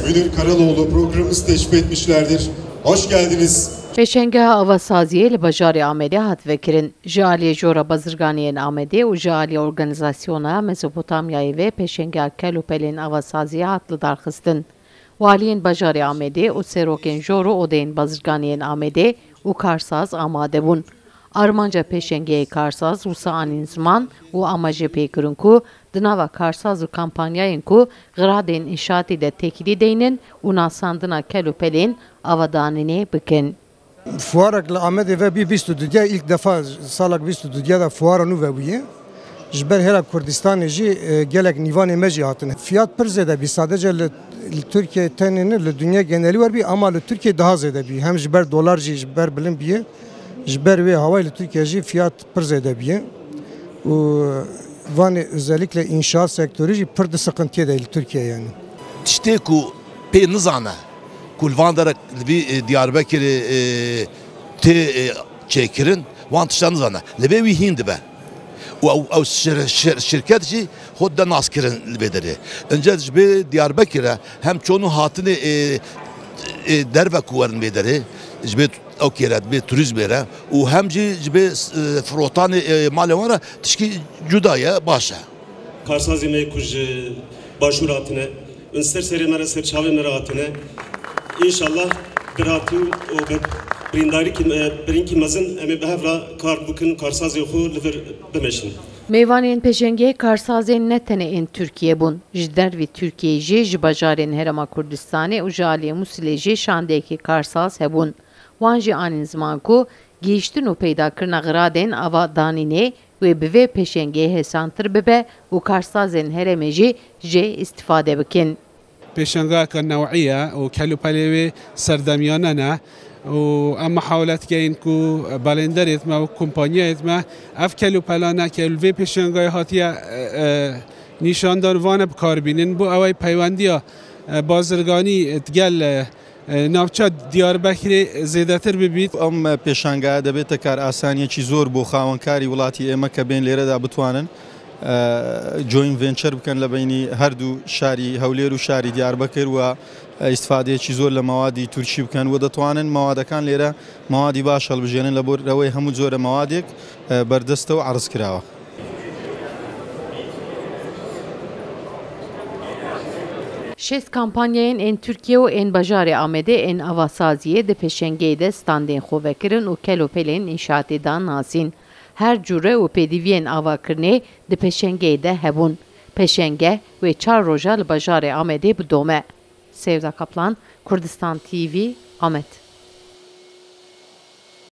Münir Karaloğlu programımızı teşrif etmişlerdir. Hoş geldiniz. Peşenge avasaziye li bajarê Amedê hat vekirin. Ji aliyê jora bazirganiyên Amedê û ji aliyê organîzasyona Mezopotamyayê ve peşengeya kel û pelên avasaziye hat li darxistin. Waliyên bajarê Amedê û serokên jor û odeyên bazirganiyên Amedê û Karsaz amade bûn. Armanca peşengeyê Karsaz wisa anîn ziman û amacê pêkirin ku di nava Karsaz û kampanyayên ku giradên înşaatê de tekilî deynin û nasandina kel û pelên avadanînê bikin. Fuarak li Amedê ve 22 ilk defa salak 22 da fuara nû vebûye. Ji ber hêra Kurdistanê jî gelek nîvanê me jî hatine. Fiyat pir zêde bî sadece li Türkiye tenê li dünya genelî wer bî ama li Türkiye daha zêde bî. Hem ji ber dolar jî ji ber bilind bîye. Ji ber wê hawayê li Türkiye jî fiyat pir zêde bîye. û vanê özellikle inşaat sektörü jî pir di sıkıntıya de li Türkiye yani. Tiştê ku pê nizane ku li van derek li Diyarbekirê tê çêkirin wan tişta nizane li bê wî hîn dibe û ew şirket jî xwe de naskirin li bê derê. Ince ji bê Diyarbekirê hem çonû hatinê derve ku werin bê derê ji bê okê re bê turizmê re û hem jî ji bê firotanê malê wan re tişkî cuda ye baş e. Karsazê me ku ji başûr hatine in ser serê me re ser çavê me re hatine İnşallah biratî û birînkî mezin em ê bi hev re kar bikin karsazê xwe li vir bimeşin. Mêvanên peşengê Karsazên ne tenê ên Tirkiye bûn. Ji dervî Tirkiyeyê jî ji bajarên Herêma Kurdistanê û ji aliyê Musilê jî şandeyekî Karsaz hebûn. Wan jî anîn ziman ku gihîştin û peydakirina giradên avadanînê wê bi vê peşengeyê hêsantir bibe û Karsazên Herêmê jî jê îstîfade bikin. پێشەنگاکە نەوعیە و کەلوپەلێوێ سەردەمیانەنە و ئەم محاولەتگەین و بەڵێندەرێتمە و کۆمپانیایەتمە ئەف کەلوپەلانە کەلوێ پێشەنگای هاتیە نیشانداروانە بکاربینن بۆ ئەوەی پەیوەندیە بازرگانی دگەل ناوچە دیاربەکرێ زێدەتر ببیت. ئەم پێشەنگایە دەبێتە کار ئاسانیەکی زۆر بۆ خاوەنکاری وڵاتی ئێمە کە بێن لێرەدا بتوانن جوین ڤێنچەر بکەن لە بینی هەردوو شاری هەولێر و شاری دیاربەکر و ئیسفادەیەکی زۆر لە مەوادی تورکی بکەن و دەتوانن مەوادەکان لێرە مەوادی باش هەڵبژێنن لە بۆرەوەی هەموو جۆرە مەوادێک بەردەستە و عەرز کراوە. Şest kampanyayên ên Tirkiye û ên bajarê Amedê ên avasaziyê di peşengeyê de standên xwe vekirin û kel û pelên înşaatê dan nasîn. Her cure û pêdiviyên avakirinê di peşengeyê de hebûn. Peşenge wê çar roja li bajarê Amedê bidome. Sevda Kaplan, Kurdistan TV, Amed.